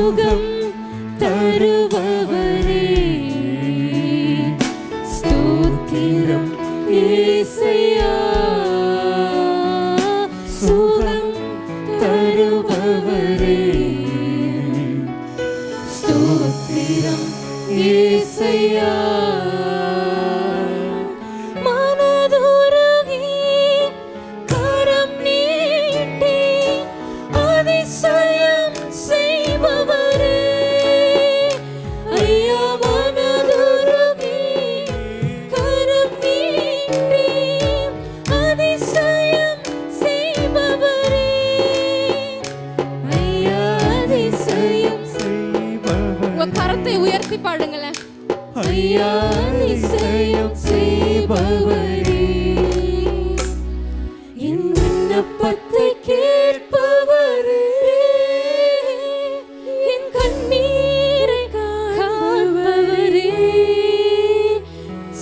சுகம் தருபவரே ஸ்தோத்திரம் இயேசுயா. சுகம் தருபவரே ஸ்தோத்திரம் இயேசுயா. உயர்த்தி பாடுங்களேன். ஐயா அதிசயம் செய்பவரே என் விண்ணப்பத்தை கேட்பவரே என் கண்ணீரை காண்பவரே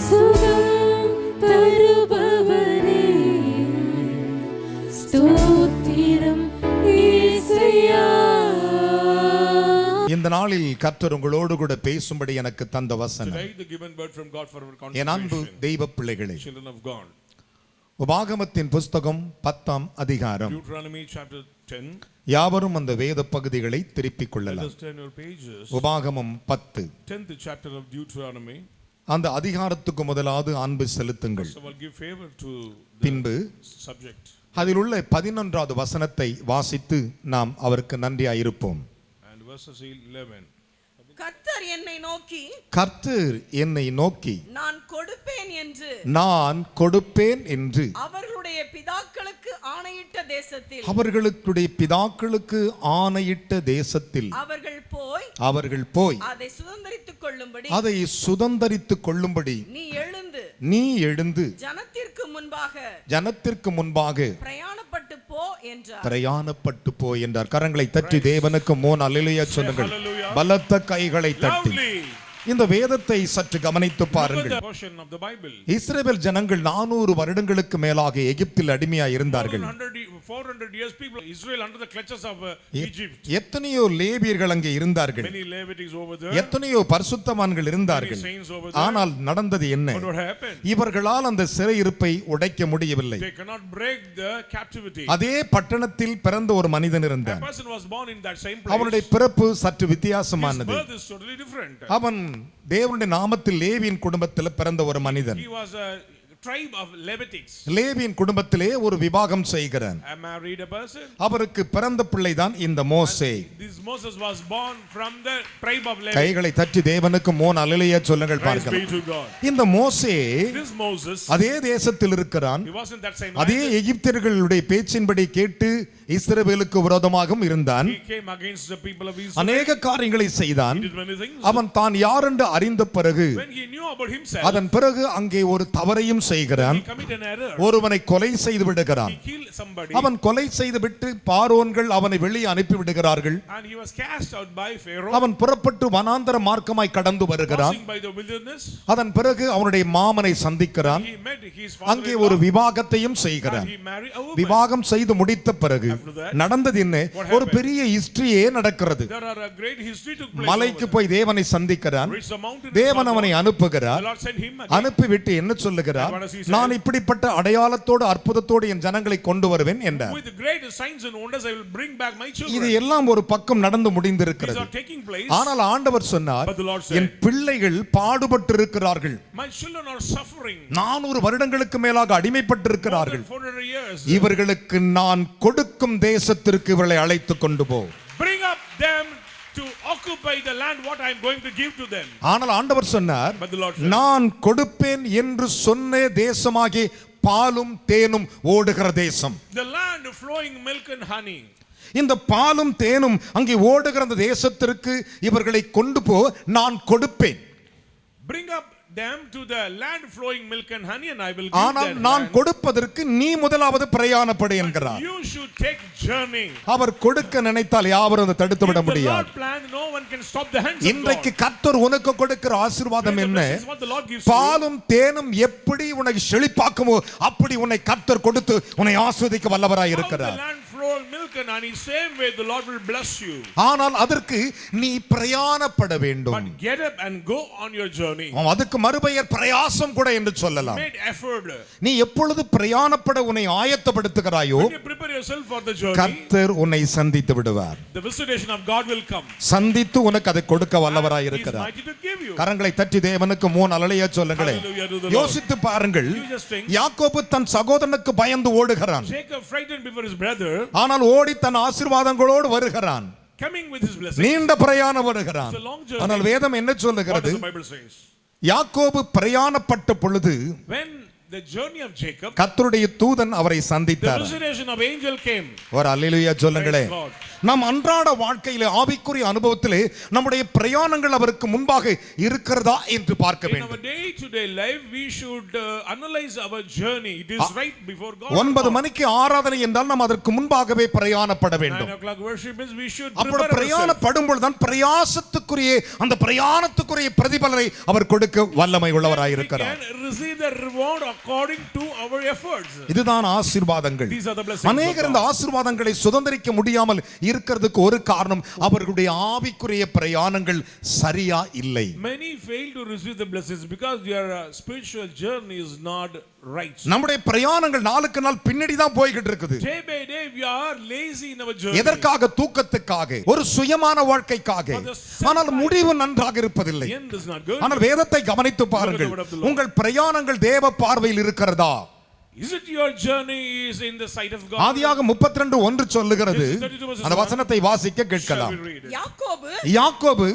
சுகம் தருபவரே ஸ்தோத்திரம் இயேசுயா. இந்த நாளில் கர்த்தர் உங்களோடு கூட பேசும்படி எனக்கு தந்த வசனம். என் அன்பு தெய்வ பிள்ளைகளே, உபாகமத்தின் புஸ்தகம் 10ஆம் அதிகாரம். யாவரும் அந்த வேத பகுதிகளை திருப்பிக் கொள்ளலாம். உபாகமம் 10 அந்த அதிகாரத்துக்கு முதலாவது அன்பு செலுத்துங்கள். பின்பு அதில் உள்ள 11வது வசனத்தை வாசித்து நாம் அவருக்கு நன்றியாயிருப்போம். கர்த்தர் என்னை நோக்கி நான் கொடுப்பேன் என்று அவர்களுடைய பிதாக்களுக்கு ஆணையிட்ட தேசத்தில் அவர்கள் போய் அதை சுதந்தரித்துக் கொள்ளும்படி நீ எழுந்து ஜனத்திற்கு முன்பாக பிரயாணப்பட்டு போ என்றார். கரங்களை தட்டி தேவனுக்கு 3 அல்லேலூயா சொல்லுங்கள். பலத்த கைகளை தட்டி இந்த வேதத்தை சற்று கவனித்து பாருங்கள். இஸ்ரவேல் ஜனங்கள் 400 வருடங்களுக்கு மேலாக எகிப்தில் அடிமையாய் இருந்தார்கள். எத்தனையோ லேவியர்கள் அங்கே இருந்தார்கள், எத்தனையோ பரிசுத்தவான்கள் இருந்தார்கள். ஆனால் நடந்தது என்ன? இவர்களால் அந்த சிறையிருப்பை உடைக்க முடியவில்லை. அதே பட்டணத்தில் பிறந்த ஒரு மனிதன் இருந்தான். அவனுடைய பிறப்பு சற்று வித்தியாசமானது. அவன் தேவனுடைய நாமத்தில் லேவியின் குடும்பத்தில் பிறந்த ஒரு மனிதன். லேவியின் குடும்பத்திலே ஒரு விவாகம் செய்கிறான். அவருக்கு பிறந்த பிள்ளைதான் இந்த மோசே. கைகளை தட்டி தேவனுக்கு 3 அல்லேலூயா சொல்லுங்கள். பார்க்கலாம், இந்த மோசே அதே தேசத்தில் இருக்கிறான். அதே எகிப்தியர்களுடைய பேச்சின்படி கேட்டு இஸ்ரவேலுக்கு விரோதமாகவும் இருந்தான். அநேக காரியங்களை செய்தான். அவன் தான் யார் என்று அறிந்த பிறகு அதன் பிறகு அங்கே ஒரு தவறையும் செய்கிறான். ஒருவனை கொலை செய்து விடுகிறான். அவன் கொலை செய்து விட்டு பார்வோன்கள் அவனை வெளியே அனுப்பி விடுகிறார்கள். அவன் புறப்பட்டு வனாந்தர மார்க்கமாய் கடந்து வருகிறான். அதன் பிறகு அவனுடைய மாமனை சந்திக்கிறான். அங்கே ஒரு விவாகத்தையும் செய்கிறான். விவாகம் செய்து முடித்த பிறகு நடந்தது என்ன? ஒரு பெரிய ஹிஸ்டரியே நடக்கிறது. மலைக்கு போய் தேவனை சந்திக்கிறான். தேவன் அவனை அனுப்புகிறார். அனுப்பிவிட்டு என்ன சொல்லுகிறார்? நான் இப்படிப்பட்ட அடையாளத்தோடு அற்புதத்தோடு என் ஜனங்களை கொண்டு வருவேன் என்றார். இது எல்லாம் ஒரு பக்கம் நடந்து முடிந்திருக்கிறது. ஆனால் ஆண்டவர் சொன்னார், என் பிள்ளைகள் பாடுபட்டு இருக்கிறார்கள். 400 வருடங்களுக்கு மேலாக அடிமைப்பட்டிருக்கிறார்கள். இவர்களுக்கு நான் கொடுக்கும் தேசத்திற்கு இவர்களை அழைத்து கொண்டு போ. To occupy the land what I am going to give to them. ஆனால் ஆண்டவர் சொன்னார், நான் கொடுப்பேன் என்று சொன்ன தேசமாகி பாலும் தேனும் ஓடுகிற தேசம். The land flowing milk and honey. இந்த பாலும் தேனும் அங்கே ஓடுகிற அந்த தேசத்திற்கு இவர்களை கொண்டு போ, நான் கொடுப்பேன். Bring up them to the land flowing milk and honey and I will give ஆனால் நான் கொடுப்பதற்கு நீ முதலாவது பிரயாணப்படு என்கிறார். You should take journey. அவர் கொடுக்க நினைத்தால் யாவரும் அதை தடுத்து விட முடியாது. No one can stop the hands of God. இன்றைக்கு கர்த்தர் உனக்கு கொடுக்கிற ஆசீர்வாதம் என்ன? பாலும் தேனும் எப்படி உன்னை செழிப்பாக்குமோ அப்படி உன்னை கர்த்தர் கொடுத்து உன்னை ஆசீர்வதிக்க வல்லவராய் இருக்கிறார். milk broken, and in same way the Lord will bless you. ஆனால் அதற்கு நீ பிரயாணப்பட வேண்டும். But get up and go on your journey. அதுக்கு மறுபெயர் பிரயாசம் கூட என்று சொல்லலாம். Make effort. நீ எப்பொழுது பிரயாணப்பட உன்னை ஆயத்தப்படுத்துகிறாயோ, When you prepare yourself for the journey, கர்த்தர் உன்னை சந்தித்து விடுவார். the visitation of God will come. சந்தித்து உனக்கு அதை கொடுக்க வல்லவராய் He is இருக்கிறார். mighty to give you. கரங்களை தட்டி தேவனுக்கு 3 அல்லேலூயா சொல்லுங்களே. Hallelujah to the Lord. யோசித்து பாருங்கள், You just think. யாக்கோபு தன் சகோதரனுக்கு பயந்து ஓடுகிறான். Jacob frightened before his brother, ஆனால் ஓடி தன் ஆசீர்வாதங்களோடு வருகிறான். coming with his blessing. நீண்ட பிரயாணம் வருகிறான். It's a long journey. ஆனால் வேதம் என்ன What சொல்லுகிறது? does the Bible says? யாக்கோபு பிரயாணப்பட்ட பொழுது When the journey of Jacob, கர்த்தருடைய தூதன் அவரை the சந்தித்தார். visitation of angel came. ஒரு அல்லேலூயா சொல்லுங்களே. Praise God. நம் அன்றாட வாழ்க்கையிலே ஆவிக்குரிய அனுபவத்திலே நம்முடைய பிரயாணங்கள் அவருக்கு முன்பாக இருக்கிறதா என்று பார்க்க In our வேண்டும். day-to-day life, we should analyze our journey. It is right before God. 9 மணிக்கு ஆராதனை என்றால் நாம் அதற்கு முன்பாகவே பிரயாணப்பட 9 வேண்டும். o'clock worship means we should அப்படி prepare ourselves. பிரயாணப்படும் பொழுதுதான் பிரயாசத்துக்குரிய அந்த பிரயாணத்துக்குரிய பிரதிபலனை அவர் கொடுக்க வல்லமை உள்ளவராய் We இருக்கிறார். can receive the reward according to our efforts. இதுதான் ஆசீர்வாதங்கள். These are the blessings of அநேகர் God. இந்த ஆசீர்வாதங்களை சுதந்திரிக்க முடியாமல் இருக்கிறதுக்கு ஒரு காரணம் அவர்களுடைய ஆவிக்குரிய பிரயாணங்கள் சரியா இல்லை. Many fail to receive the blessings because their spiritual journey is not right. நம்முடைய பிரயாணங்கள் நாளுக்கு நாள் பின்னாடி தான் போய்கிட்டு இருக்குது. Day by day we are lazy in our journey. எதற்காக? தூக்கத்துக்காக, ஒரு சுயமான வாழ்க்கைக்காக. ஆனால் முடிவு நன்றாக இருப்பதில்லை. The end is not good. ஆனால் வேதத்தை கவனித்து பாருங்கள், உங்கள் பிரயாணங்கள் தேவ பார்வையில் இருக்கிறதா? Is it your journey is in the sight of God? ஆதியாகமம் 32:1 சொல்லுகிறது. அந்த வசனத்தை வாசிக்க Shall கேட்கலாம். we read it? யாக்கோபு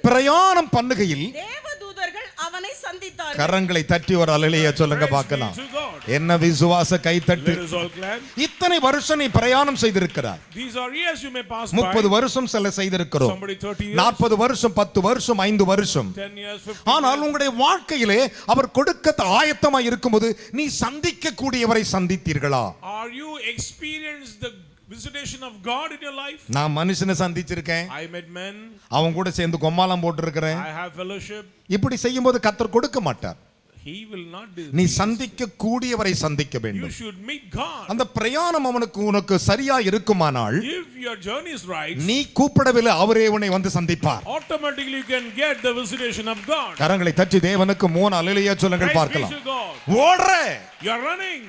பிரயாணம் பண்ணுகையில் தேவதூதர்கள் அவனை சந்தித்தார்கள். கரங்களை தட்டி ஒரு அல்லேலூயா சொல்லுங்க பார்க்கலாம். Praise be to God. என்ன விசுவாச கைத்தட்டு. Let us all clap. இத்தனை வருஷம் நீ பிரயாணம் செய்திருக்கிறாய். These are years you may pass 30 by. வருஷம் சில செய்திருக்கிறோம். Somebody 30 years. 40 வருஷம், 10 வருஷம், 5 வருஷம். 10 years, 15 ஆனால் years. உங்களுடைய வாழ்க்கையிலே அவர் கொடுக்க ஆயத்தமாய் இருக்கும்போது நீ சந்திக்க கூடியவரை சந்தித்தீர்களா? Are you experienced the visitation of God in your life? நான் மனுஷனை சந்திச்சிருக்கேன், I met men. அவன் கூட சேர்ந்து கொம்மாலம் போட்டிருக்கிறேன். I have fellowship. இப்படி செய்யும்போது கர்த்தர் கொடுக்க மாட்டார். He will not do. நீ சந்திக்க கூடியவரை சந்திக்க You வேண்டும். should meet God. அந்த பிரயாணம் உனக்கு சரியா இருக்குமானால் If your journey is right, நீ கூப்பிடவில்லை, அவரே உன்னை வந்து சந்திப்பார். automatically you can get the visitation of God. கரங்களை தட்டி தேவனுக்கு 3 அல்லேலூயா சொல்லுங்கள் Praise be பார்க்கலாம். to God. ஓடுற, You are running,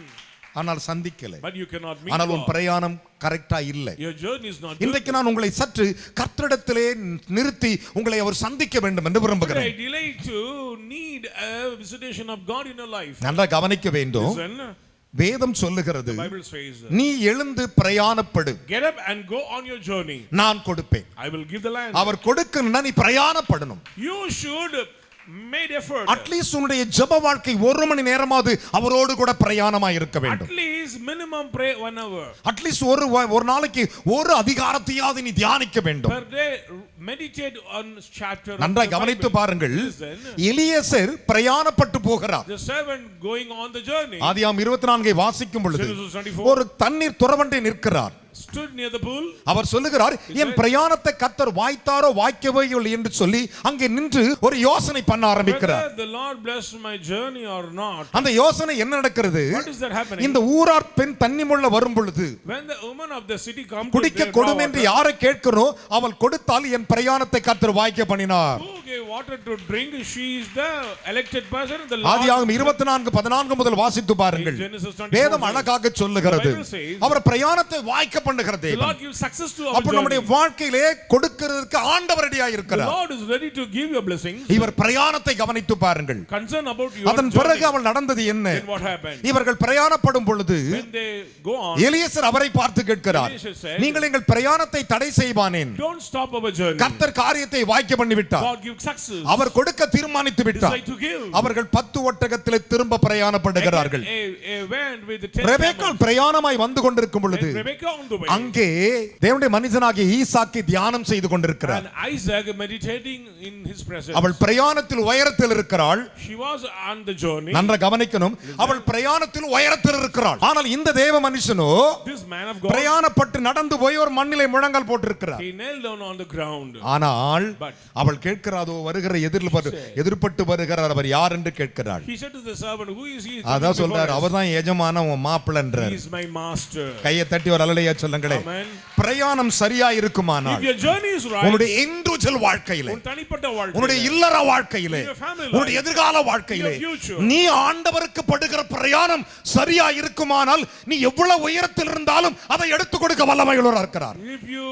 ஆனால் சந்திக்கலை. but you cannot meet ஆனால் உன் God. பிரயாணம் கரெக்டா இல்லை. Your journey is not good. இன்றைக்கு நான் உங்களை சற்று கர்த்தரிடத்திலே நிறுத்தி உங்களை அவர் சந்திக்க வேண்டும் என்று But I விரும்புகிறேன். delay to need a visitation of God in your life. நல்லா கவனிக்க வேண்டும். Listen, வேதம் சொல்லுகிறது, the Bible says, நீ எழுந்து பிரயாணப்படு, get up and go on your journey. நான் கொடுப்பேன். I will give the land. அவர் கொடுக்கணும்னா நீ பிரயாணப்படணும். You should made effort. At least உன்னுடைய ஜெப வாழ்க்கை 1 மணி நேரமாவது அவரோடு கூட பிரயாணமா இருக்க வேண்டும். At least minimum pray 1 hour. At least ஒரு நாளைக்கு ஒரு அதிகாரத்தையாவது நீ தியானிக்க வேண்டும். Per day meditate on chapter. நன்றாய் கவனித்து பாருங்கள். எலியேசர் பிரயாணப்பட்டு போகிறார். The servant going on the journey. ஆதியாகமம் 24 வாசிக்கும் பொழுது Genesis 24. ஒரு தண்ணீர் துறவண்டை நிற்கிறார். Stood near the pool. அவர் சொல்லுகிறார், என் பிரயாணத்தை கர்த்தர் வாய்த்தாரோ வாய்க்கவே இல்லை என்று சொல்லி அங்கே நின்று ஒரு யோசனை பண்ண ஆரம்பிக்கிறார். Whether the Lord blessed my journey or not. அந்த யோசனை என்ன நடக்கிறது? What is that happening? இந்த ஊரார் பெண் தண்ணி முள்ள வரும் பொழுது When the woman of the city come to குடிக்க கொடும் என்று யாரை கேட்கிறோம், அவள் கொடுத்தால் என் பிரயாணத்தை கர்த்தர் வாய்க்க பண்ணினார். who gave water to drink, she is the elected person. The Lord. ஆதியாகமம் 24:14 முதல் வாசித்து பாருங்கள். Genesis 24. வேதம் அழகாக சொல்லுகிறது, The Bible says, அவர் பிரயாணத்தை வாய்க்க பண்ணுகிற The தேவன். Lord gives success to our அப்ப நம்முடைய journey. வாழ்க்கையிலே கொடுக்கிறதுக்கு ஆண்டவர் ரெடியா The இருக்கிறார். Lord is ready to give your blessings. இவர் பிரயாணத்தை கவனித்து பாருங்கள். Concern about your அதன் journey. பிறகு அவள் நடந்தது என்ன? Then what happened? இவர்கள் பிரயாணப்படும் பொழுது When they go on, Eliezer அவரை பார்த்து கேட்கிறார், Elisha said, நீங்கள் எங்கள் பிரயாணத்தை தடை செய்வானேன். don't stop our journey. கர்த்தர் காரியத்தை வாய்க்க பண்ணி விட்டார். God gives success. அவர் கொடுக்க தீர்மானித்து விட்டார். Decide to give. அவர்கள் 10 ஒட்டகத்திலே திரும்ப பிரயாணப்படுகிறார்கள். A van with the 10 ரெபெக்காள் camels. பிரயாணமாய் வந்து கொண்டிருக்கும் பொழுது And Rebecca on the way. அங்கே தேவனுடைய மனிதனாகிய ஈசாக்கை தியானம் செய்து கொண்டிருக்கிறார். And Isaac meditating in his presence. அவள் பிரயாணத்தில் உயரத்தில் இருக்கிறாள். She was on the journey. நன்றாக கவனிக்கணும், அவள் பிரயாணத்தில் உயரத்தில் இருக்கிறாள். ஆனால் இந்த தேவ மனுஷனோ This man of God, பிரயாணப்பட்டு நடந்து போய் ஒரு மண்ணிலே முழங்கால் போட்டிருக்கிறார். he knelt down on the ground. ஆனால் But அவள் கேட்கிறாதோ வருகிற எதிர்பட்டு வருகிறார் அவர் யார் என்று கேட்கிறார். He said to the servant, who is he? அதான் சொல்றார், அவர்தான் எஜமான உன் மாப்பிள்ளன்றார். He is my master. கையை தட்டி ஒரு அல்லேலூயா சொல்லுங்களே. பிரயாணம் சரியா இருக்குமானால், if your journey is right, உன்னுடைய இண்டிவிஜுவல் வாழ்க்கையிலே, உன் தனிப்பட்ட வாழ்க்கையிலே, உன்னுடைய இல்லற வாழ்க்கையிலே, உன்னுடைய எதிர்கால வாழ்க்கையிலே நீ ஆண்டவருக்கு படுகிற பிரயாணம் சரியா இருக்குமானால் நீ எவ்வளவு உயரத்தில் இருந்தாலும் அதை எடுத்து கொடுக்க வல்லமையுள்ளவராக இருக்கிறார். If you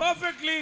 perfectly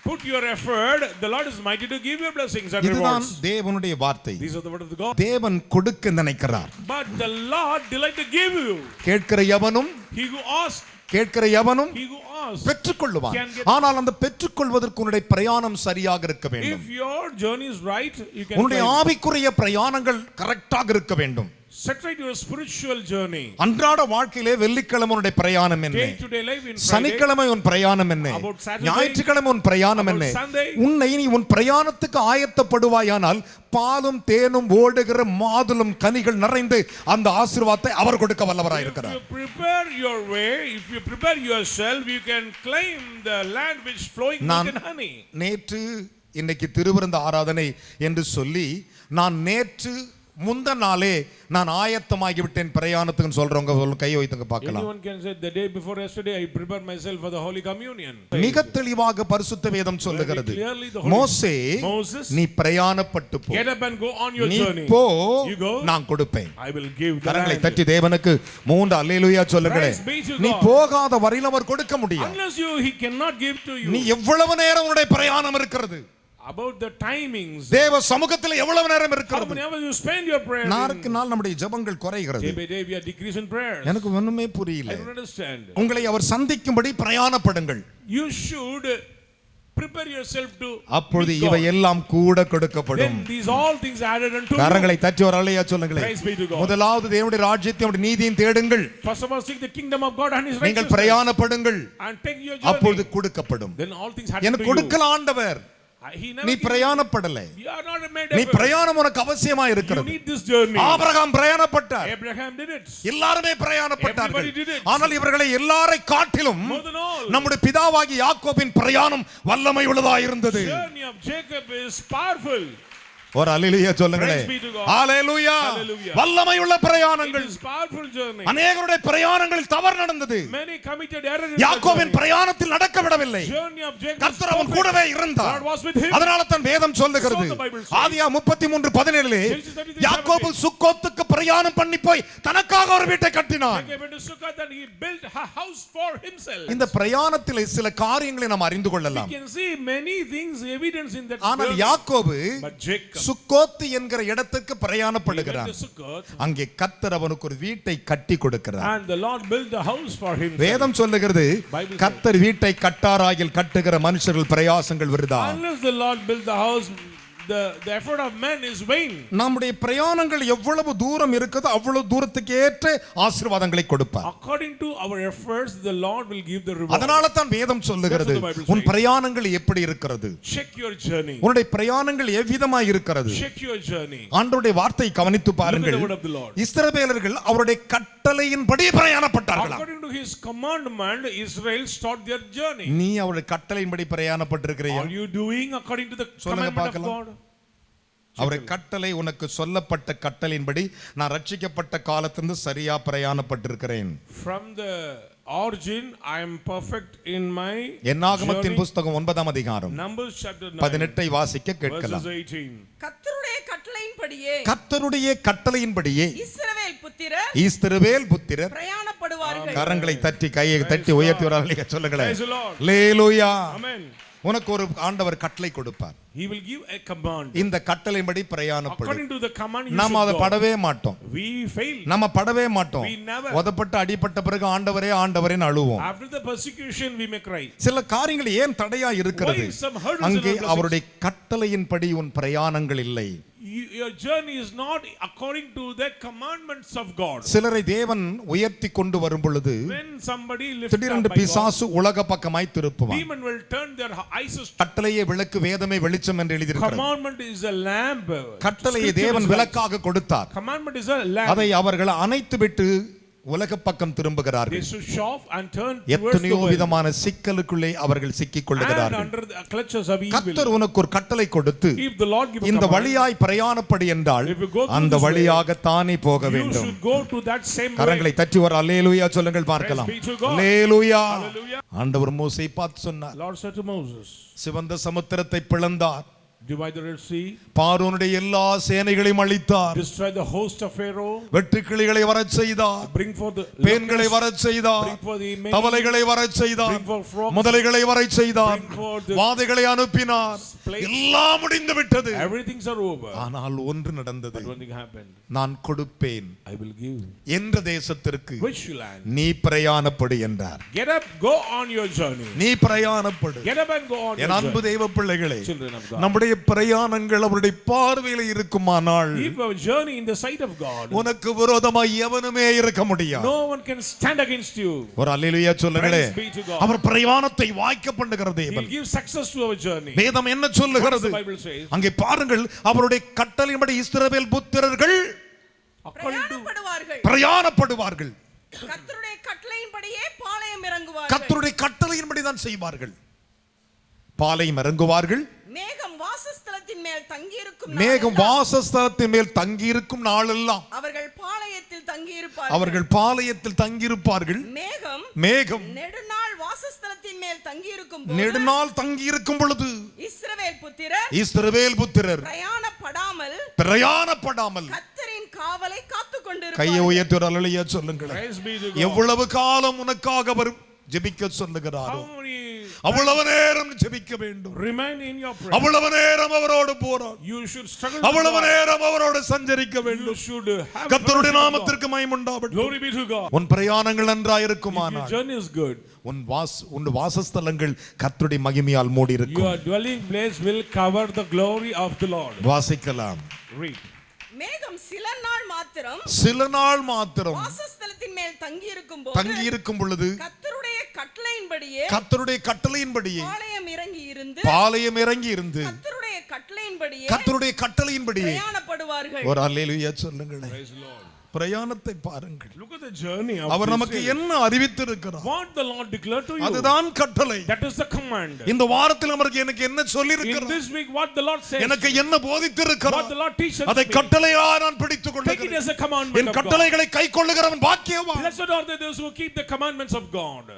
put your effort, the Lord is mighty to give you blessings and இதுதான் rewards. தேவனுடைய வார்த்தை. These are the word of the God. தேவன் கொடுக்க நினைக்கிறார். But the Lord delight to give you. கேட்கிற எவனும், He who asks, கேட்கிற எவனும் he who asks பெற்றுக்கொள்வான். ஆனால் அந்த பெற்றுக்கொள்வதற்கு உன்னுடைய பிரயாணம் சரியாக இருக்க வேண்டும். If your journey is right, you can உன்னுடைய ஆவிக்குரிய பிரயாணங்கள் கரெக்டாக இருக்க வேண்டும். set right your spiritual journey. அன்றாட வாழ்க்கையிலே வெள்ளிக்கிழமை உன்னுடைய பிரயாணம் என்ன, Day to day life in Friday, சனிக்கிழமை உன் பிரயாணம் என்ன, about Saturday, ஞாயிற்றுக்கிழமை உன் பிரயாணம் என்ன, Sunday, உன்னை நீ உன் பிரயாணத்துக்கு ஆயத்தப்படுவாயானால் பாலும் தேனும் ஓடுகிற மாதுளம் கனிகள் நிறைந்து அந்த ஆசீர்வாதத்தை அவர் கொடுக்க வல்லவராய் இருக்கிறார். If you prepare your way, if you prepare yourself, you can claim the land which flowing milk and honey. நேற்று இன்னைக்கு திருவிருந்து ஆராதனை என்று சொல்லி நான் நேற்று முந்த நாளே நான் ஆயத்தமாகி விட்டேன் பிரயாணத்துக்கு சொல்றவங்க கை வைத்துங்க பார்க்கலாம். Anyone can say the day before yesterday I prepared myself for the holy communion. மிக தெளிவாக பரிசுத்த வேதம் சொல்லுகிறது, மோசே நீ பிரயாணப்பட்டு போ, get up and go on your journey. நீ போ, you go, நான் கொடுப்பேன். I will give the கரங்களை land. தட்டி தேவனுக்கு 3 அல்லேலூயா சொல்லுங்களே. நீ போகாத வரையில் அவர் கொடுக்க முடியாது. Unless you, he cannot give to you. நீ எவ்வளவு நேரம் உன்னுடைய பிரயாணம் இருக்கிறது, about the timings, தேவ சமூகத்தில் எவ்வளவு நேரம் how இருக்கிறது, many hours you spend your prayer. நாளுக்கு நாள் நம்முடைய ஜெபங்கள் குறைகிறது. Day by day we are decreasing prayers. எனக்கு ஒண்ணுமே புரியல. I don't understand. உங்களை அவர் சந்திக்கும்படி பிரயாணப்படுங்கள். You should prepare yourself to, அப்பொழுது இவை எல்லாம் கூட கொடுக்கப்படும். then these all things added unto you. கரங்களை தட்டி ஒரு அல்லேலூயா சொல்லுங்களே. Praise be to God. முதலாவது தேவனுடைய ராஜ்யத்தையும் அவருடைய நீதியையும் தேடுங்கள். First of all seek the kingdom of God and his நீங்கள் righteousness, பிரயாணப்படுங்கள், and take your journey. அப்பொழுது கொடுக்கப்படும். Then all things added எனக்கு to you. கொடுக்கல ஆண்டவர், He never நீ gives- பிரயாணப்படலை, you are not made நீ effort. பிரயாணம் உனக்கு அவசியமா You இருக்கிறது. need this journey. ஆபிரகாம் பிரயாணப்பட்டார், Abraham did it. எல்லாருமே பிரயாணப்பட்டார்கள். Everybody did it. ஆனால் இவர்களை எல்லாரை காட்டிலும் More than all, நம்முடைய பிதாவாகிய யாக்கோபின் பிரயாணம் வல்லமை உள்ளதாக இருந்தது. journey of Jacob is powerful. ஒரு அல்லேலூயா சொல்லுங்களே. Praise be to God. Hallelujah. Hallelujah. வல்லமை உள்ள It பிரயாணங்கள். is powerful journey. அநேகருடைய பிரயாணங்களில் தவறு நடந்தது. Many committed error in யாக்கோபின் the பிரயாணத்தில் நடக்க விடவில்லை. journey of Jacob. கர்த்தர் அவன் கூடவே இருந்தார். God was with him. அதனால தான் வேதம் சொல்லுகிறது, So the Bible says. ஆதியா 33:17 யாக்கோபு சுக்கோத்துக்கு பிரயாணம் பண்ணி போய் தனக்காக ஒரு வீட்டை கட்டினான். Jacob went to Sukkot and he built a house for himself. இந்த பிரயாணத்தில் சில காரியங்களை நாம் அறிந்து கொள்ளலாம். We can see many things evidence in that ஆனால் journey. யாக்கோபு But Jacob, சுக்கோத்து என்கிற இடத்துக்கு he went பிரயாணப்படுகிறான். to Sukkot, அங்கே கர்த்தர் அவனுக்கு ஒரு வீட்டை கட்டி கொடுக்கிறார். and the Lord built a house for himself. வேதம் சொல்லுகிறது, Bible கர்த்தர் வீட்டை கட்டாராகில் கட்டுகிற மனுஷர்கள் பிரயாசங்கள் விருதா. Unless the Lord built the house, the effort of man is vain. நம்முடைய பிரயாணங்கள் எவ்வளவு தூரம் இருக்குதோ அவ்வளவு தூரத்துக்கு ஏற்ற ஆசீர்வாதங்களை கொடுப்பார். According to our efforts, the Lord will give the reward. அதனால தான் வேதம் சொல்லுகிறது, உன் பிரயாணங்கள் எப்படி இருக்கிறது, Check your journey. உன்னுடைய பிரயாணங்கள் எவ்விதமாய் இருக்கிறது. Check your journey. ஆண்டவருடைய வார்த்தை கவனித்து Look at பாருங்கள். the word of the Lord. இஸ்ரவேலர்கள் அவருடைய கட்டளையின்படி பிரயாணப்பட்டார்களா? According to his commandment, Israel start their journey. நீ அவருடைய கட்டளையின்படி பிரயாணப்பட்டிருக்கிறியா? Are you doing according to the சொல்லுங்க commandment of பார்க்கலாம். God? அவருடைய கட்டளை உனக்கு சொல்லப்பட்ட கட்டளையின்படி நான் ரட்சிக்கப்பட்ட காலத்திலிருந்து சரியா பிரயாணப்பட்டிருக்கிறேன். From the origin I am perfect in my என்னாகமத்தின் journey. புஸ்தகம் 9ஆம் அதிகாரம் Numbers chapter 9 18 வாசிக்க கேட்கலாம். verses 18. கர்த்தருடைய கட்டளையின்படியே கர்த்தருடைய கட்டளையின்படியே இஸ்ரவேல் புத்திரர் பிரயாணப்படுவார்கள். பிரயாணப்படுவார்கள். கரங்களை தட்டி கையை தட்டி உயர்த்தி வரவழைக்க சொல்லுங்களேன். Praise the Lord. Hallelujah. Amen. உனக்கு ஒரு ஆண்டவர் கட்டளை கொடுப்பார். He will give a command. இந்த கட்டளையின்படி பிரயாணப்படு. According to the command you நாம should அதை go. படவே மாட்டோம். We fail. நம்ம படவே மாட்டோம். We never. உதப்பட்டு அடிபட்ட பிறகு ஆண்டவரே ஆண்டவரேன்னு அழுவோம். After the persecution we may cry. சில காரியங்கள் ஏன் தடையா இருக்கிறது? Why some hurdles அங்கே in our அவருடைய கட்டளையின்படி உன் பிரயாணங்கள் இல்லை. Your journey is not according to the commandments of God. சிலரை தேவன் உயர்த்தி கொண்டு வரும் பொழுது When somebody lifts up திடீரென்று by God, பிசாசு உலக பக்கமாய் திருப்புவான். demon will turn their eyes. கட்டளையே விளக்கு வேதமே வெளிச்சம் என்று எழுதியிருக்கிறது. Commandment is a lamp. கட்டளையை Scripture தேவன் is light. விளக்காக கொடுத்தார். Commandment is a lamp. அதை அவர்கள் அணைத்து விட்டு உலக பக்கம் திரும்புகிறார்கள். They should shove and turn towards the எத்தனையோ world. விதமான சிக்கலுக்குள்ளே அவர்கள் சிக்கிக் And கொள்ளுகிறார்கள். under the clutches of evil. கர்த்தர் உனக்கு ஒரு கட்டளை கொடுத்து If the Lord give a இந்த command, வழியாய் பிரயாணப்படி என்றால் if you go through அந்த this way, வழியாக தானே போக you வேண்டும். should go to that same way. கரங்களை தட்டி ஒரு அல்லேலூயா சொல்லுங்கள் பார்க்கலாம். Praise be to God. Hallelujah. Hallelujah. ஆண்டவர் மோசேயை பார்த்து சொன்னார், Lord said to Moses, சிவந்த சமுத்திரத்தை பிளந்தார், divide the Red Sea, பார்வோனுடைய எல்லா சேனைகளையும் அழித்தார், destroy the host of Pharaoh, வெட்டுக்கிளிகளை வரச் செய்தார், bring forth the பேன்களை locusts, வரச் செய்தார், bring forth the many, தவளைகளை வரச் செய்தார், bring forth frogs, முதலைகளை வரச் செய்தார், bring forth the வாதைகளை அனுப்பினார். plagues. எல்லாம் முடிந்து விட்டது. Everything's are over. ஆனால் ஒன்று நடந்தது. But one thing happened. நான் கொடுப்பேன் I will give. என்ற தேசத்திற்கு Which land? நீ பிரயாணப்படு என்றார். Get up, go on your journey. நீ பிரயாணப்படு. Get up and go on your என் அன்பு journey. தேவ பிள்ளைகளே, Children of God. நம்முடைய பிரயாணங்கள் அவருடைய பார்வையில் இருக்குமானால் If our journey in the sight of God, உனக்கு விரோதமாய் எவனுமே இருக்க முடியாது. no one can stand against you. ஒரு அல்லேலூயா சொல்லுங்களே. Praise be to God. அவர் பிரயாணத்தை வாய்க்க பண்ணுகிற He'll தேவன். give success to our journey. வேதம் என்ன What சொல்லுகிறது? does the Bible says? அங்கே பாருங்கள், அவருடைய கட்டளையின்படி இஸ்ரவேல் புத்திரர்கள் பிரயாணப்படுவார்கள். பிரயாணப்படுவார்கள். கர்த்தருடைய கட்டளையின்படியே பாளையம் இறங்குவார்கள். கர்த்தருடைய கட்டளையின்படி தான் செய்வார்கள். பாளையம் இறங்குவார்கள். மேகம் வாசஸ்தலத்தின் மேல் தங்கியிருக்கும் மேகம் நாளெல்லாம் வாசஸ்தலத்தின் மேல் தங்கியிருக்கும் நாளெல்லாம் அவர்கள் பாளையத்தில் தங்கியிருப்பார்கள். அவர்கள் பாளையத்தில் தங்கியிருப்பார்கள். மேகம் மேகம் நெடுநாள் வாசஸ்தலத்தின் மேல் தங்கியிருக்கும் போது நெடுநாள் தங்கியிருக்கும் பொழுது இஸ்ரவேல் புத்திரர் இஸ்ரவேல் புத்திரர் பிரயாணப்படாமல் கர்த்தரின் காவலை காத்துக் கையை கொண்டிருப்பார்கள். உயர்த்தி ஒரு அல்லேலூயா சொல்லுங்களேன். Praise be to God. எவ்வளவு காலம் உனக்காக அவர் ஜெபிக்க சொல்லுகிறாரோ How many அவ்வளவு நேரம் ஜெபிக்க வேண்டும். remain in your prayer? அவ்வளவு நேரம் அவரோடு போராடு. You should struggle with அவ்வளவு God. நேரம் அவரோடு சஞ்சரிக்க You வேண்டும். should have கர்த்தருடைய fellowship with God. நாமத்திற்கு மகிமை உண்டாகட்டும். Glory be to God. உன் பிரயாணங்கள் If நன்றாயிருக்குமானால் your journey is good, உன் வாசஸ்தலங்கள் கர்த்தருடைய மகிமையால் மூடி இருக்கும். your dwelling place will cover the glory of the Lord. வாசிக்கலாம். Read. மேகம் சில நாள் மாத்திரம் சில நாள் மாத்திரம் வாசஸ்தலத்தின் மேல் தங்கி இருக்கும் பொழுது கர்த்தருடைய கட்டளையின்படியே கர்த்தருடைய கட்டளையின்படியே பாளையம் இறங்கி இருந்து கர்த்தருடைய கட்டளையின்படியே பிரயாணப்படுவார்கள். ஒரு அல்லேலூயா சொல்லுங்களேன். Praise the Lord. பிரயாணத்தை பாருங்கள். Look at the journey of our this நமக்கு day. என்ன அறிவித்திருக்கிறார்? What the Lord declared to you. அதுதான் கட்டளை. That is the command. இந்த வாரத்தில் நமக்கு எனக்கு என்ன சொல்லி In இருக்கிறார்? this week what the Lord says. எனக்கு என்ன போதித்திருக்கிறார்? What the Lord teaches அதை me. கட்டளையா நான் பிடித்துக் Take it கொள்கிறேன். as a commandment N of God. கட்டளைகளை கைக்கொள்ளுகிறவன் பாக்கியவான். Blessed are those who keep the commandments of God.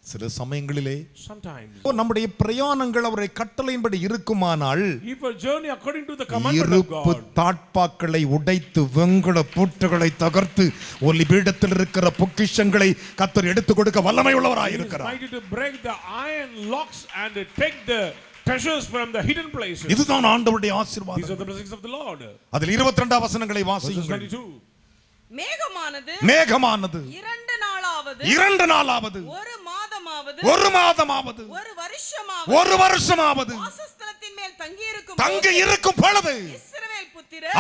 சில சமயங்களிலே Sometimes நம்முடைய பிரயாணங்கள் அவருடைய கட்டளையின்படி இருக்குமானால் if a journey according to the commandment of இருப்பு God, தாட்பாக்களை உடைத்து வெங்கல பூட்டுகளை தகர்த்து ஒலிபீடத்தில் இருக்கிற பொக்கிஷங்களை கர்த்தர் எடுத்து கொடுக்க வல்லமை He is உள்ளவராயிருக்கிறார். mighty to break the iron locks and take the treasures from the hidden places. இதுதான் ஆண்டவருடைய These ஆசீர்வாதம். are the blessings of the Lord. அதில் 22 வசனங்களை Verses வாசியுங்கள். 22. மேகமானது 2 நாளாவது ஒரு மாதமாவது ஒரு வருஷமாவது வாசஸ்தலத்தின் மேல் தங்கி இருக்கும் பொழுது இஸ்ரவேல் புத்திரர்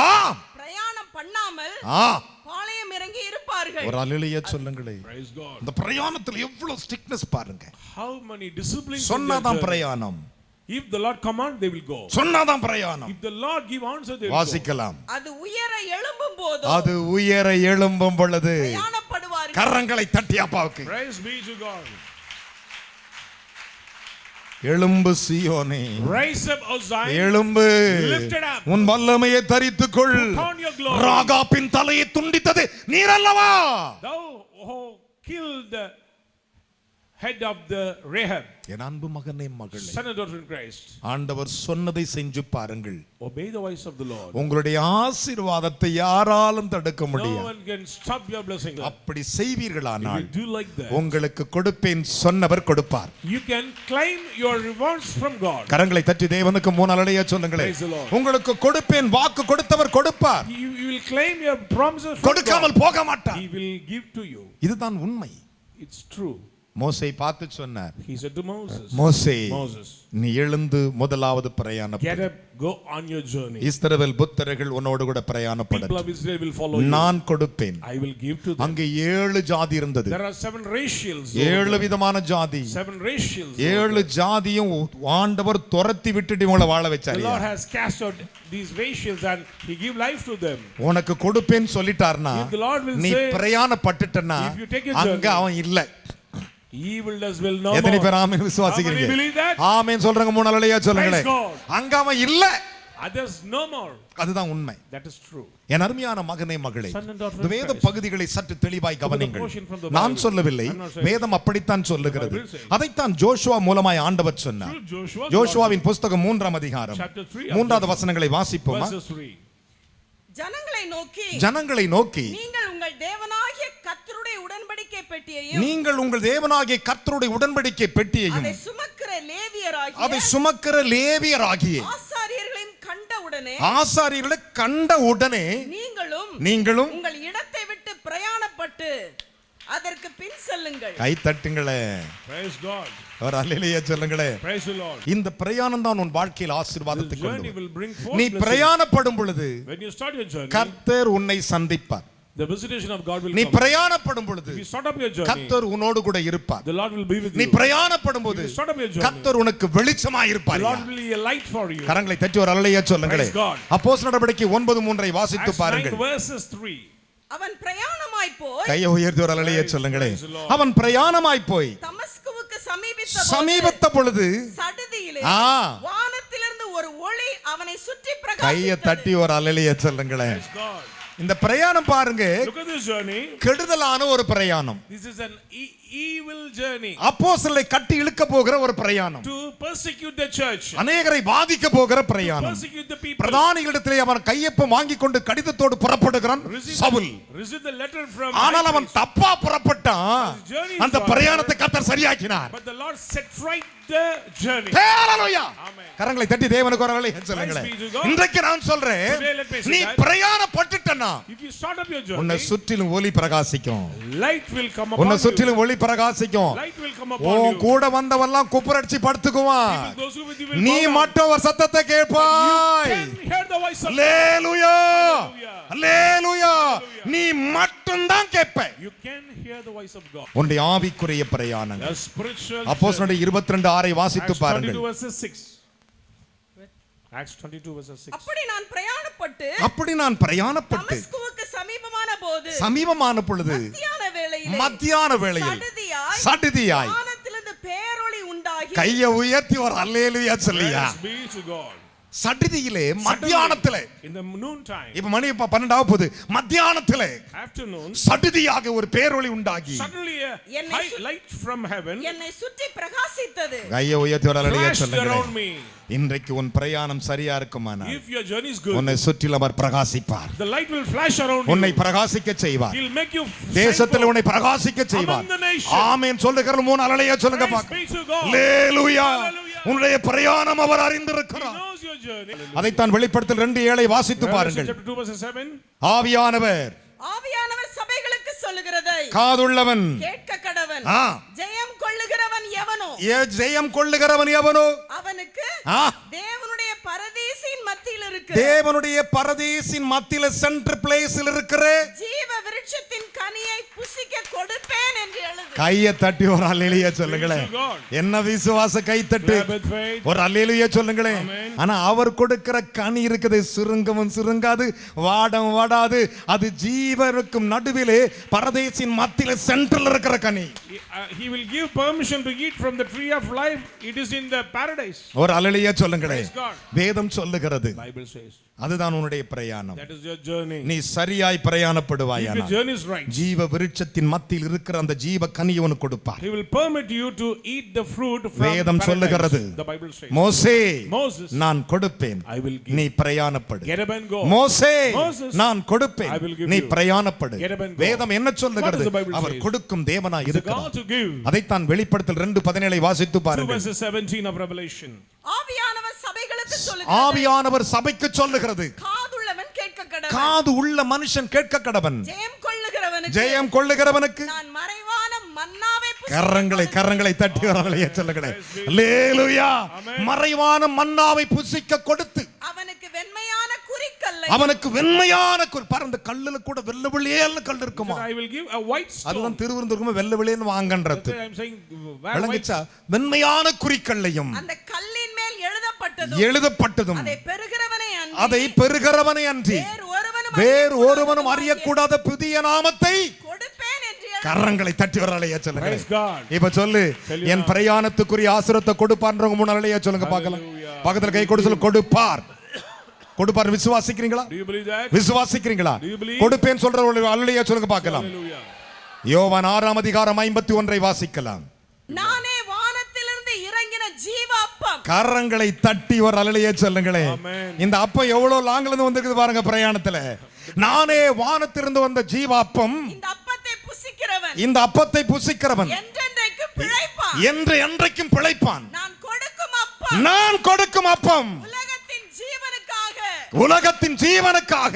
பிரயாணம் பண்ணாமல் பாளையம் இறங்கி இருப்பார்கள். ஒரு அல்லேலூயா சொல்லுங்களே. Praise God. இந்த பிரயாணத்தில் எவ்வளவு ஸ்ட்ரிக்ட்னஸ் பாருங்க. How many disciplines. சொன்னாதான் பிரயாணம். If the Lord command, they will go. சொன்னாதான் பிரயாணம். If the Lord give answer, they will வாசிக்கலாம். அது உயர எழும்பும் பொழுது பிரயாணப்படுவார்கள். கரங்களை தட்டி அப்பாவுக்கு. Praise be to God. எழும்பு சீயோனே. Rise up, O Zion. எழும்பு. Lift it up. உன் வல்லமையை தரித்துக்கொள். Put on your glory. ராகாபின் தலையை துண்டித்தது நீர் அல்லவா? Thou who killed the head of the Rahab. என் அன்பு மகனே மகளே. Son and daughter in Christ. ஆண்டவர் சொன்னதை செஞ்சு பாருங்கள். Obey the voice of the Lord. உங்களுடைய ஆசீர்வாதத்தை யாராலும் தடுக்க முடியாது. No one can stop your blessing. அப்படி செய்வீர்களானால் If you do like that, உங்களுக்கு கொடுப்பேன் சொன்னவர் கொடுப்பார். you can claim your rewards from God. கரங்களை தட்டி தேவனுக்கு 3 அலலையா சொல்லுங்களேன். Praise the Lord. உங்களுக்கு கொடுப்பேன் வாக்கு கொடுத்தவர் கொடுப்பார். You will claim your promises from கொடுக்காமல் God. போக மாட்டார். He will give to you. இதுதான் உண்மை. It's true. மோசே பார்த்து சொன்னார். He said to Moses, மோசே, Moses, நீ எழுந்து முதலாவது பிரயாணம் get up, go on your journey. இஸ்ரவேல் புத்திரர்கள் உன்னோடு கூட People பிரயாணப்படட்டும். of Israel will follow you. நான் கொடுப்பேன். I will give to them. அங்கே 7 ஜாதி இருந்தது. There are 7 racials. 7 விதமான ஜாதி. 7 racials. 7 ஜாதியும் ஆண்டவர் துரத்தி விட்டுட்டு இவங்களை வாழ The வச்சாரு. Lord has cast out these racials and He give life to them. உனக்கு கொடுப்பேன்னு சொல்லிட்டார்னா If the Lord will நீ say, பிரயாணப்பட்டுட்டனா if you take your அங்க journey, அவன் இல்ல. evil does will no எத்தனை more. பேர் ஆமென் How many விசுவாசிக்கிறீங்க? believe that? ஆமென் சொல்றங்க மூணு அலையா சொல்லுங்களே. Praise God. அங்க அவன் இல்ல. Others no more. அதுதான் உண்மை. That is true. என் அருமையான மகனே மகளே, Son and daughter இந்த of வேத Christ. பகுதிகளை சற்று தெளிவாய் கவனிங்கள். portion from the நான் Bible. சொல்லவில்லை, I'm not saying. வேதம் அப்படித்தான் சொல்லுகிறது. The Bible says. அதைத்தான் ஜோஷுவா மூலமாய் ஆண்டவர் சொன்னார். Through Joshua, ஜோஷுவாவின் புஸ்தகம் 3ஆம் அதிகாரம் Chapter 3, 3வது வசனங்களை வாசிப்போமா? verses 3. ஜனங்களை நோக்கி ஜனங்களை நோக்கி நீங்கள் உங்கள் தேவனாகிய கர்த்தருடைய உடன்படிக்கை பெட்டியையும் நீங்கள் உங்கள் தேவனாகிய கர்த்தருடைய உடன்படிக்கை பெட்டியையும் அதை சுமக்கிற லேவியராகிய அதை சுமக்கிற லேவியராகிய ஆசாரியர்களையும் கண்டவுடனே ஆசாரியர்களை கண்ட உடனே நீங்களும் உங்கள் இடத்தை விட்டு பிரயாணப்பட்டு அதற்கு பின் செல்லுங்கள். கை தட்டுங்களே. Praise God. ஒரு அல்லேலூயா சொல்லுங்களே. Praise the Lord. இந்த பிரயாணம் தான் உன் வாழ்க்கையில் ஆசீர்வாதத்தை This கொண்டு journey will bring வரும். forth நீ blessings. பிரயாணப்படும் பொழுது When you start your journey, கர்த்தர் உன்னை சந்திப்பார். the visitation of God will நீ come. பிரயாணப்படும் பொழுது If you start up your journey, கர்த்தர் உன்னோடு கூட இருப்பார். the Lord will be with நீ you. பிரயாணப்படும் போது If you start up your journey, கர்த்தர் உனக்கு வெளிச்சமாய் the இருப்பார். Lord will be a light for you. கரங்களை தட்டி ஒரு அல்லேலூயா சொல்லுங்களே. Praise God. அப்போஸ்தலர் நடவடிக்கை 9:3 வாசித்து Acts 9 பாருங்கள். verses 3. அவன் பிரயாணமாய் போய் கையை உயர்த்தி ஒரு அல்லேலூயா சொல்லுங்களே. Praise the Lord. அவன் பிரயாணமாய் போய் தமஸ்குவுக்கு சமீபத்த பொழுது சடுதியிலே ஆ. வானத்திலிருந்து ஒரு ஒளி அவனை சுற்றி கையை பிரகாசித்தது. தட்டி ஒரு அல்லேலூயா சொல்லுங்களே. Praise God. இந்த பிரயாணம் பாருங்க, Look at this journey. கெடுதலான ஒரு பிரயாணம். This is an evil journey. அப்போஸ்தலரை கட்டி இழுக்க போகிற ஒரு பிரயாணம். To persecute the church. அநேகரை பாதிக்க போகிற பிரயாணம். Persecute the people. பிரதானிகளிடத்திலே அவன் கையொப்பம் வாங்கிக் கொண்டு கடிதத்தோடு புறப்படுகிறான் Saul. Receive the letter from. ஆனால் அவன் தப்பா புறப்பட்டான். His journey அந்த is பிரயாணத்தை கர்த்தர் சரியாக்கினார். But the Lord set right the journey. Hallelujah. Amen. கரங்களை தட்டி தேவனுக்கு ஒரு அல்லேலூயா சொல்லுங்களே. Praise be to God. இன்றைக்கு நான் சொல்றேன், Today let me say நீ that. பிரயாணப்பட்டுட்டனா If you start up your உன்னை journey, சுற்றிலும் ஒளி பிரகாசிக்கும். light will come upon உன்னை you. சுற்றிலும் ஒளி பிரகாசிக்கும். Light will come O upon you. கூட வந்தவெல்லாம் குப்புரடிச்சு படுத்துக்குவான். People, those who with you will நீ bow down. மட்டும் ஒரு சத்தத்தை கேட்பாய். You can hear the voice of God. Hallelujah. Hallelujah. அல்லேலூயா. நீ மட்டும் தான் கேட்ப. You can hear the voice of God. உன்னுடைய ஆவிக்குரிய பிரயாணங்கள். The spiritual. அப்போஸ்தலர் 22:6 வாசித்து Acts 22 பாருங்கள். verses 6. Acts 22 verses 6. அப்படி நான் பிரயாணப்பட்டு அப்படி நான் பிரயாணப்பட்டு தமஸ்குவுக்கு சமீபமான போது சமீபமான பொழுது மத்தியான வேளையில் சடுதியாய் வானத்திலிருந்து பேரொளி உண்டாகி கையை உயர்த்தி ஒரு அல்லேலூயா சொல்லியா. Praise be to God. சடுதியிலே மத்தியானத்திலே In the noon time. இப்ப மணி 12 போகுது. மத்தியானத்திலே Afternoon. சடுதியாக ஒரு பேரொளி உண்டாகி Suddenly a light from heaven. என்னை சுற்றி பிரகாசித்தது. கையை உயர்த்தி ஒரு அல்லேலூயா Flashed சொல்லுங்க. around me. இன்றைக்கு உன் பிரயாணம் சரியா இருக்குமானால் If your journey is good, உன்னை சுற்றிலும் அவர் பிரகாசிப்பார். the light will flash around உன்னை you. பிரகாசிக்க செய்வார். He'll make you தேசத்தில் உன்னை பிரகாசிக்க செய்வார். among the nations. ஆமென் சொல்லுகிற மூணு அல்லேலூயா சொல்லுங்க Praise பாக்க. be to God. Hallelujah. Hallelujah. உன்னுடைய பிரயாணம் அவர் He அறிந்திருக்கிறார். knows your journey. அதைத்தான் வெளிப்படுத்தல் 2:7 வாசித்து Revelation பாருங்கள். chapter 2 verses 7. ஆவியானவர் சபைகளுக்கு சொல்லுகிறதை காதுள்ளவன் கேட்க கடவன். ஆ. ஜெயம் கொள்ளுகிறவன் எவனோ ஜெயம் கொள்ளுகிறவன் எவனோ அவனுக்கு ஆ. தேவனுடைய பரதீசின் மத்தியில் இருக்கு தேவனுடைய பரதீசின் மத்தியில சென்டர் பிளேஸில் இருக்கிற ஜீவ விருட்சத்தின் கனியை புசிக்க கொடுப்பேன் என்று எழுது. கையை தட்டி ஒரு அல்லேலூயா சொல்லுங்களேன். என்ன விசுவாச கை தட்டு Grab with faith. ஒரு அல்லேலூயா சொல்லுங்களேன். Amen. ஆனா அவர் கொடுக்கிற கனி இருக்குது, சுருங்கவும் சுருங்காது, வாடம் வாடாது. அது ஜீவனுக்கும் நடுவிலே பரதேசின் மத்தியில சென்டர்ல இருக்கிற கனி. He will give permission to eat from the tree of life. It is in the paradise. ஒரு அல்லேலூயா சொல்லுங்களேன். Praise God. வேதம் சொல்லுகிறது. Bible says. அதுதான் உன்னுடைய பிரயாணம். That is your journey. நீ சரியாய் If பிரயாணப்படுவாயானால் your journey is right, ஜீவ விருட்சத்தின் மத்தியில் இருக்கிற அந்த ஜீவ கனியை உனக்கு கொடுப்பார். He will permit you to eat the fruit from வேதம் சொல்லுகிறது. paradise. The Bible says. மோசே Moses, நான் கொடுப்பேன், I will give. நீ பிரயாணப்படு. Get up and go. மோசே Moses, நான் கொடுப்பேன், I will give நீ you. பிரயாணப்படு. Get up and go. வேதம் என்ன சொல்லுகிறது? What does the Bible our say? கொடுக்கும் தேவனாய் The இருக்கிறார். God to give. அதைத்தான் வெளிப்படுத்தல் 2:17 வாசித்து 2 பாருங்கள். verses 17 of Revelation. ஆவியானவர் சபைகளுக்கு சொல்லுகிறது ஆவியானவர் சபைக்கு சொல்லுகிறது. காதுள்ளவன் கேட்க கடவன். காது உள்ள மனுஷன் கேட்க கடவன். ஜெயம் கொள்ளுகிறவனுக்கு ஜெயம் கொள்ளுகிறவனுக்கு நான் மறைவான மன்னாவை கரங்களை தட்டி வரலையே சொல்லுங்களே. அல்லேலூயா. மறைவான மன்னாவை புசிக்க கொடுத்து அவனுக்கு வெண்மையான குறிக்கல்லை, அவனுக்கு வெண்மையான பாருங்க, கல்லுல கூட வெள்ளை வெள்ளையேன்னு கல் இருக்குமா. I will give a white stone. அதுதான் திருவிருந்துக்குமே வெள்ளை வெள்ளையேன்னு வாங்கன்றது. I'm saying விளங்குச்சா? வெண்மையான குறிக்கல்லையும் அந்த கல்லின் மேல் எழுதப்பட்டதும் அதை பெறுகிறவனை அன்றி வேறு ஒருவனும் அறியக்கூடாத புதிய நாமத்தை கொடுப்பேன் என்று கரங்களை தட்டி வரலையா சொல்லுங்க. இப்ப சொல்லு, என் பிரயாணத்துக்குரிய ஆசீர்வாதத்தை கொடுப்பார்ன்றவங்க முன்னாலேயே சொல்லுங்க பார்க்கலாம். பக்கத்துல கை கொடு சொல்லு, கொடுப்பார். கொடுப்பார். விசுவாசிக்கிறீங்களா? விசுவாசிக்கிறீங்களா? கொடுப்பேன் சொல்றவங்க அல்லையா சொல்லுங்க பார்க்கலாம். யோவான் 6ஆம் அதிகாரம் 51 வாசிக்கலாம். நானே வானத்திலிருந்து இறங்கின ஜீவ அப்பம். கரங்களை தட்டி ஒரு அல்லையா சொல்லுங்களே. இந்த அப்பம் எவ்வளவு லாங்ல இருந்து வந்திருக்குது பாருங்க பிரயாணத்துல. நானே வானத்திலிருந்து வந்த ஜீவ அப்பம். இந்த அப்பத்தை புசிக்கிறவன் என்று என்றைக்கும் பிழைப்பான். நான் கொடுக்கும் அப்பம் உலகத்தின் ஜீவனுக்காக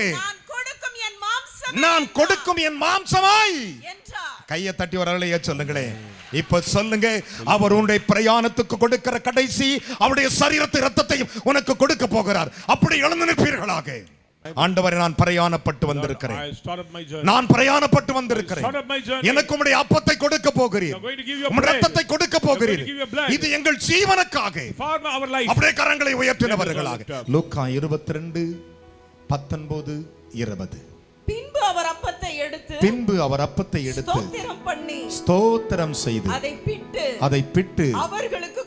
நான் கொடுக்கும் என் மாம்சமாய். கையை தட்டி வரலையே சொல்லுங்களே. இப்ப சொல்லுங்க, அவர் உன்னுடைய பிரயாணத்துக்கு கொடுக்கிற கடைசி அவருடைய சரீரத்தை ரத்தத்தையும் உனக்கு கொடுக்க போகிறார். அப்படி எழுந்து நிற்பீர்களாக. ஆண்டவரே, நான் பிரயாணப்பட்டு வந்திருக்கிறேன். நான் பிரயாணப்பட்டு வந்திருக்கிறேன். எனக்கு உம்முடைய அப்பத்தை கொடுக்க போகிறீர், உம்முடைய ரத்தத்தை கொடுக்க போகிறீர். இது எங்கள் ஜீவனுக்காக. அப்படியே கரங்களை உயர்த்தினவர்களாக. லூக்கா 22:19-20. பின்பு அவர் அப்பத்தை எடுத்து ஸ்தோத்திரம் செய்து அதை பிட்டு அவர்களுக்கு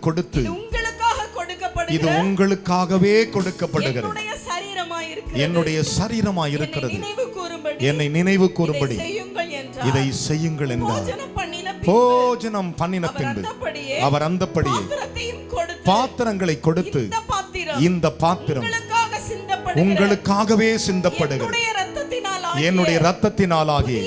கொடுத்து இது உங்களுக்காகவே கொடுக்கப்படுகிறது, என்னுடைய சரீரமாய் இருக்கிறது, என்னை நினைவு கூறும்படி இதை செய்யுங்கள் என்றார். போஜனம் பண்ணின பின்பு அவர் அந்தப்படியே பாத்திரங்களை கொடுத்து, இந்த பாத்திரம் உங்களுக்காகவே சிந்தப்படுகிறது, என்னுடைய ரத்தத்தினாலாகி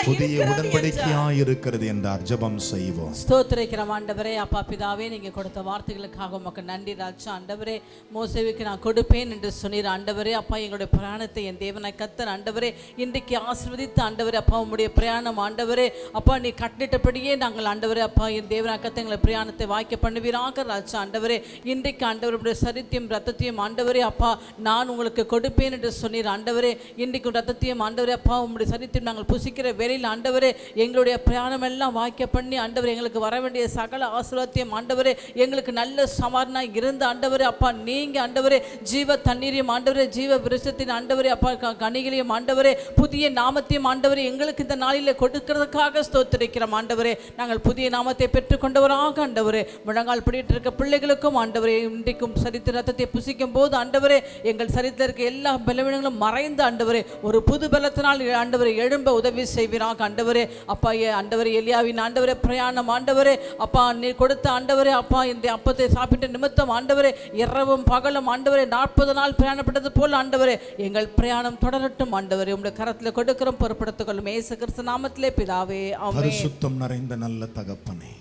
புதிய உடன்படிக்கையாய் இருக்கிறது என்றார். ஜெபம் செய்வோம். ஸ்தோத்திரிக்கிறோம் ஆண்டவரே. அப்பா பிதாவே, நீங்க கொடுத்த வார்த்தைகளுக்காக உமக்கு நன்றி ராஜா. ஆண்டவரே, மோசேவுக்கு நான் கொடுப்பேன் என்று சொன்னீர் ஆண்டவரே. அப்பா, எங்களுடைய பிரயாணத்தை என் தேவனை கர்த்தர் ஆண்டவரே இன்றைக்கு ஆசீர்வதித்து ஆண்டவரே. அப்பா, உம்முடைய பிரயாணம் ஆண்டவரே அப்பா நீ கட்டிட்டபடியே நாங்கள் ஆண்டவரே அப்பா என் தேவனை கர்த்தர் எங்களை பிரயாணத்தை வாய்க்க பண்ணுவீராக ராஜா. ஆண்டவரே, இன்றைக்கு ஆண்டவருடைய சரீரத்தையும் ரத்தத்தையும் ஆண்டவரே அப்பா நான் உங்களுக்கு கொடுப்பேன் என்று சொன்னீர் ஆண்டவரே. இன்றைக்கு ரத்தத்தையும் ஆண்டவரே அப்பா உம்முடைய சரீரத்தையும் நாங்கள் புசிக்கிற வேளையில் ஆண்டவரே எங்களுடைய பிரயாணம் எல்லாம் வாய்க்க பண்ணி ஆண்டவரே எங்களுக்கு வர வேண்டிய சகல ஆசீர்வாதத்தையும் ஆண்டவரே எங்களுக்கு நல்ல சமாதானம் இருந்த ஆண்டவரே அப்பா நீங்க ஆண்டவரே ஜீவ தண்ணீரையும் ஆண்டவரே ஜீவ விருஷத்தின் ஆண்டவரே அப்பா கனிகளையும் ஆண்டவரே புதிய நாமத்தையும் ஆண்டவரே எங்களுக்கு இந்த நாளில் கொடுக்கிறதுக்காக ஸ்தோத்திரிக்கிறோம் ஆண்டவரே. நாங்கள் புதிய நாமத்தை பெற்றுக்கொண்டவராக ஆண்டவரே முழங்கால் பிடிட்டு இருக்க பிள்ளைகளுக்கும் ஆண்டவரே இன்றைக்கும் சரித்திர ரத்தத்தை புசிக்கும் போது ஆண்டவரே எங்கள் சரித்திர இருக்க எல்லா பலவீனங்களும் மறைந்து ஆண்டவரே ஒரு புது பலத்தினால் ஆண்டவரை எழும்ப உதவி செய்வீராக ஆண்டவரே. அப்பா ஆண்டவரே எலியாவின் ஆண்டவரே பிரயாணம் ஆண்டவரே அப்பா நீர் கொடுத்த ஆண்டவரே அப்பா இந்த அப்பத்தை சாப்பிட்ட நிமித்தம் ஆண்டவரே இரவும் பகலும் ஆண்டவரே 40 நாள் பிரயாணப்பட்டது போல் ஆண்டவரே எங்கள் பிரயாணம் தொடரட்டும் ஆண்டவரே. உங்களுடைய கரத்தில் கொடுக்கிறோம், பொறுப்படுத்திக் கொள்ளும் இயேசு கிறிஸ்து நாமத்திலே பிதாவே ஆமென். பரிசுத்தம் நிறைந்த நல்ல தகப்பனே,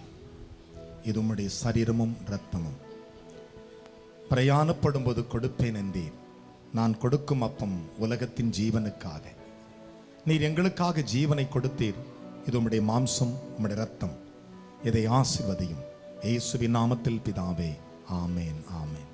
இது உம்முடைய சரீரமும் இரத்தமும். பிரயாணப்படும் போது கொடுப்பேன் என்றேன். நான் கொடுக்கும் அப்பம் உலகத்தின் ஜீவனுக்காக. நீர் எங்களுக்காக ஜீவனை கொடுத்தீர். இது உம்முடைய மாம்சம், உம்முடைய ரத்தம். இதை ஆசீர்வதியும் இயேசுவின் நாமத்தில் பிதாவே ஆமென் ஆமென்.